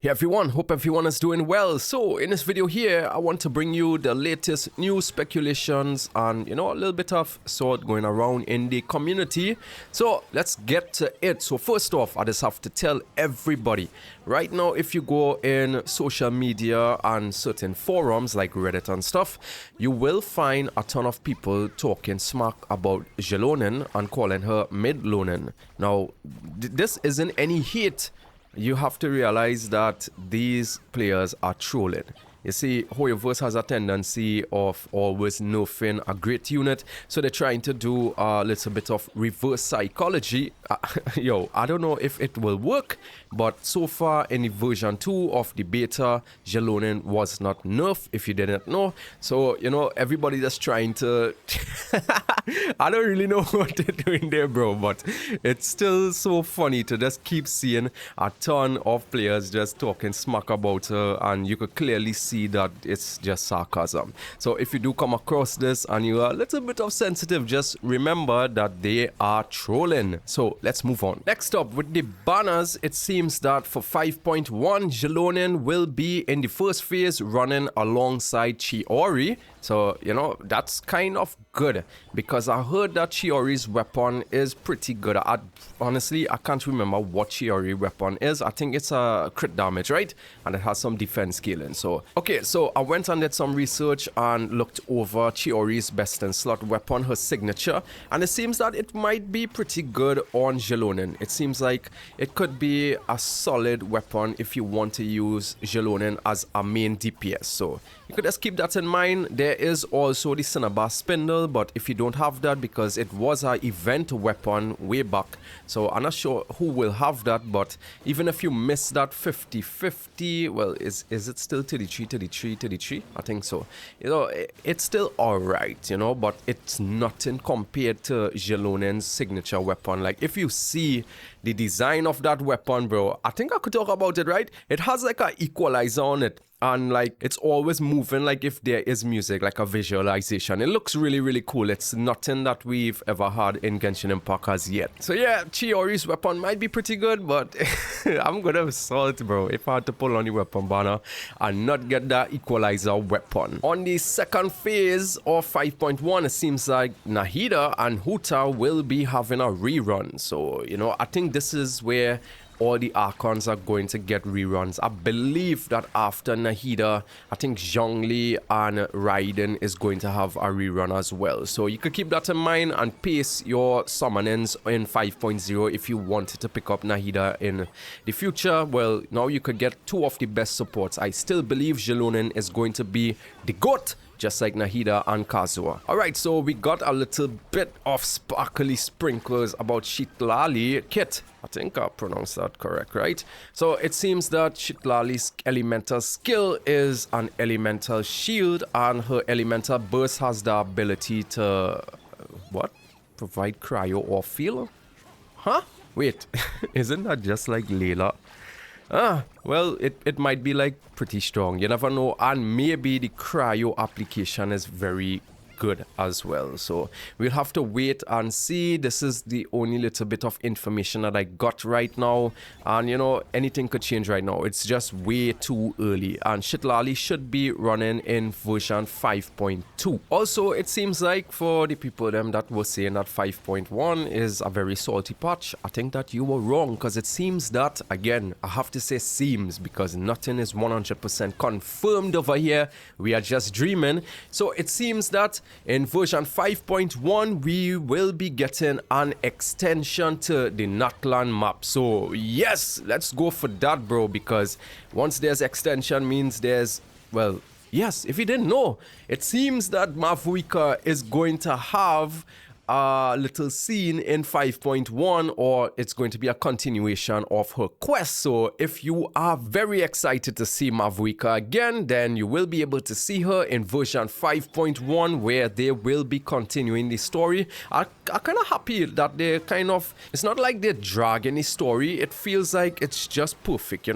Hey everyone, hope everyone is doing well. So in this video here, I want to bring you the latest news speculations and a little bit of sort going around in the community. So let's get to it. So first off, I just have to tell everybody right now, if you go in social media and certain forums like Reddit and stuff, you will find a ton of people talking smack about Xilonen and calling her Midlonen. Now, this isn't any hate. You have to realize that these players are trolling. You see, Hoyoverse has a tendency of always nerfing a great unit, so they're trying to do a little bit of reverse psychology. I don't know if it will work, but so far in the version 2 of the beta, Xilonen was not nerfed, if you didn't know. So, everybody that's trying to... I don't really know what they're doing there, bro, but it's still so funny to just keep seeing a ton of players just talking smack about her, and you could clearly see that it's just sarcasm. So if you do come across this and you're a little bit of sensitive, just remember that they are trolling. So let's move on. Next up, with the banners, it seems that for 5.1, Xilonen will be in the first phase running alongside Chiori. So, that's kind of good, because I heard that Chiori's weapon is pretty good. Honestly, I can't remember what Chiori's weapon is. I think it's a crit damage, right? And it has some defense scaling. So, okay, so I went and did some research and looked over Chiori's best in slot weapon, her signature, and it seems that it might be pretty good on Xilonen. It seems like it could be a solid weapon if you want to use Xilonen as a main DPS. So, you could just keep that in mind. There is also the Cinnabar Spindle, but if you don't have that, because it was an event weapon way back, so I'm not sure who will have that. But even if you miss that 50-50, well, is it still 33? I think so. It's still alright, but it's nothing compared to Xilonen's signature weapon. Like, if you see the design of that weapon, bro, I think I could talk about it, right? It has like an equalizer on it, and like it's always moving like if there is music, like a visualization. It looks really, really cool. It's nothing that we've ever had in Genshin Impact as yet. So yeah, Chiori's weapon might be pretty good, but I'm gonna assault, bro, if I had to pull on the weapon banner and not get that equalizer weapon. On the second phase of 5.1, it seems like Nahida and Huta will be having a rerun. So, I think this is where all the Archons are going to get reruns. I believe that after Nahida, I think Zhongli and Raiden is going to have a rerun as well. So you could keep that in mind and pace your summonings in 5.0 if you wanted to pick up Nahida in the future. Well, now you could get two of the best supports. I still believe Xilonen is going to be the GOAT, just like Nahida and Kazuha. Alright, so we got a little bit of sparkly sprinklers about Citlali. Kit, I think I pronounced that correct, right? So it seems that Citlali's elemental skill is an elemental shield, and her elemental burst has the ability to... what? Provide cryo or feel? Huh? Wait, isn't that just like Layla? Well, it might be like pretty strong. You never know. And maybe the cryo application is very good as well. So we'll have to wait and see. This is the only little bit of information that I got right now. And anything could change right now. It's just way too early. And Citlali should be running in version 5.2. Also, it seems like for the people that were saying that 5.1 is a very salty patch, I think that you were wrong, because it seems that, again, I have to say seems, because nothing is 100% confirmed over here. We are just dreaming. So it seems that in version 5.1, we will be getting an extension to the Natlan map. So yes, let's go for that, bro, because once there's extension means there's, well, yes, if you didn't know, it seems that Mavuika is going to have a little scene in 5.1, or it's going to be a continuation of her quest. So if you are very excited to see Mavuika again, then you will be able to see her in version 5.1, where they will be continuing the story. I'm kind of happy that they're it's not like they're dragging the story. It feels like it's just perfect,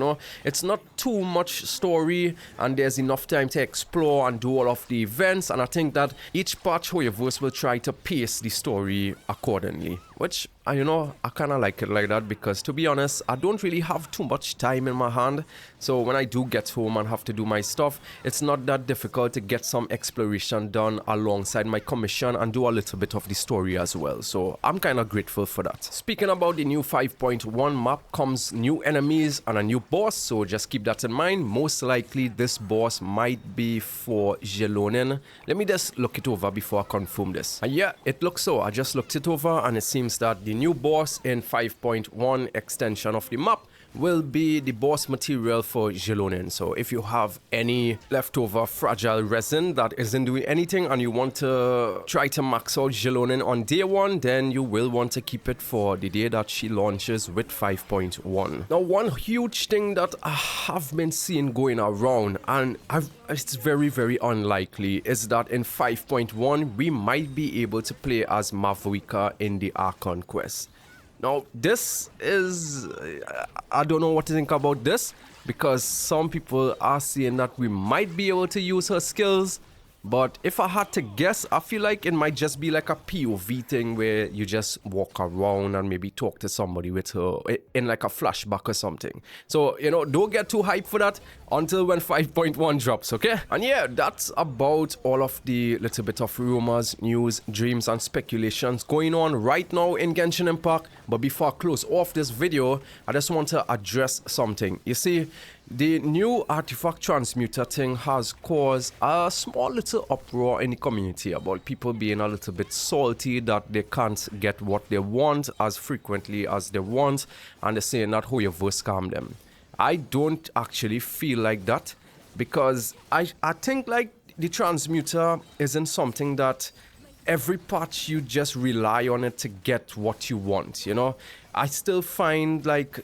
It's not too much story, and there's enough time to explore and do all of the events. And I think that each patch Hoyoverse will try to pace the story accordingly, which I kind of like it like that because, to be honest, I don't really have too much time in my hand. So when I do get home and have to do my stuff, it's not that difficult to get some exploration done alongside my commission and do a little bit of the story as well. So I'm kind of grateful for that. Speaking about the new 5.1 map, comes new enemies and a new boss. So just keep that in mind. Most likely this boss might be for Xilonen. Let me just look it over before I confirm this. And yeah, it looks so. I just looked it over and it seems that the new boss in 5.1 extension of the map will be the boss material for Xilonen. So if you have any leftover fragile resin that isn't doing anything and you want to try to max out Xilonen on day one, then you will want to keep it for the day that she launches with 5.1. Now, one huge thing that I have been seeing going around, and it's very, very unlikely, is that in 5.1 we might be able to play as Mavuika in the Archon quest. Now, this is, I don't know what to think about this, because some people are saying that we might be able to use her skills, but if I had to guess, I feel like it might just be like a POV thing where you just walk around and maybe talk to somebody with her in like a flashback or something. So, don't get too hyped for that until when 5.1 drops, okay? And yeah, that's about all of the little bit of rumors, news, dreams, and speculations going on right now in Genshin Impact. But before I close off this video, I just want to address something. You see, the new artifact transmuter thing has caused a small little uproar in the community about people being a little bit salty that they can't get what they want as frequently as they want, and they're saying that Hoyoverse scammed them. I don't actually feel like that, because I think like the transmuter isn't something that every patch you just rely on it to get what you want, I still find like,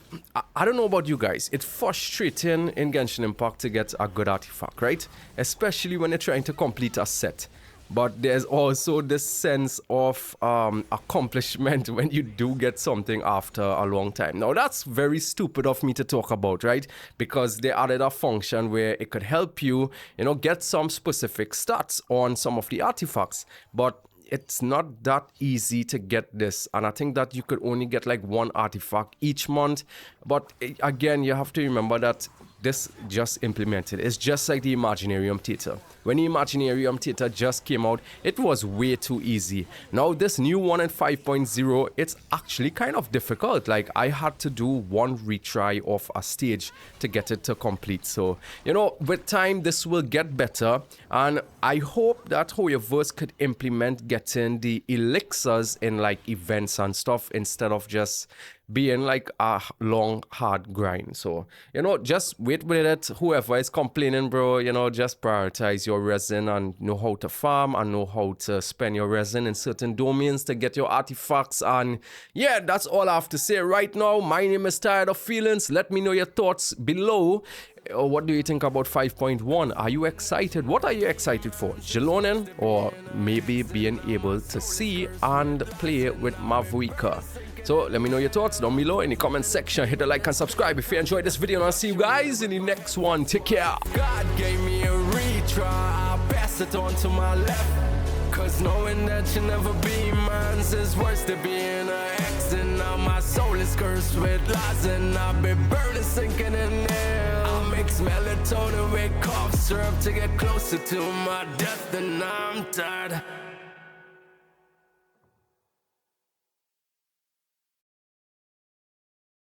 I don't know about you guys, it's frustrating in Genshin Impact to get a good artifact, right? Especially when you're trying to complete a set. But there's also this sense of accomplishment when you do get something after a long time. Now, that's very stupid of me to talk about, right? Because they added a function where it could help you, get some specific stats on some of the artifacts. But it's not that easy to get this, and I think that you could only get like one artifact each month. But again, you have to remember that this just implemented. It's just like the Imaginarium Theater. When the Imaginarium Theater just came out, it was way too easy. Now this new one in 5.0, it's actually kind of difficult. Like, I had to do one retry of a stage to get it to complete. So, with time, this will get better. And I hope that Hoyoverse could implement getting the elixirs in like events and stuff instead of just being like a long hard grind. So just wait with it. Whoever is complaining, bro, just prioritize your resin and know how to farm and know how to spend your resin in certain domains to get your artifacts. And yeah, that's all I have to say right now. My name is Tired of Feelings. Let me know your thoughts below. What do you think about 5.1? Are you excited? What are you excited for? Xilonen, or maybe being able to see and play with Mavuika? So let me know your thoughts down below in the comment section. Hit the like and subscribe if you enjoyed this video, and I'll see you guys in the next one. Take care. God gave me a retry, I'll pass it on to my left. Cause knowing that you never be mine is worse than being an ex. And now my soul is cursed with lies, and I've been burning, sinking in there. I mix melatonin with cough syrup to get closer to my death, and I'm tired.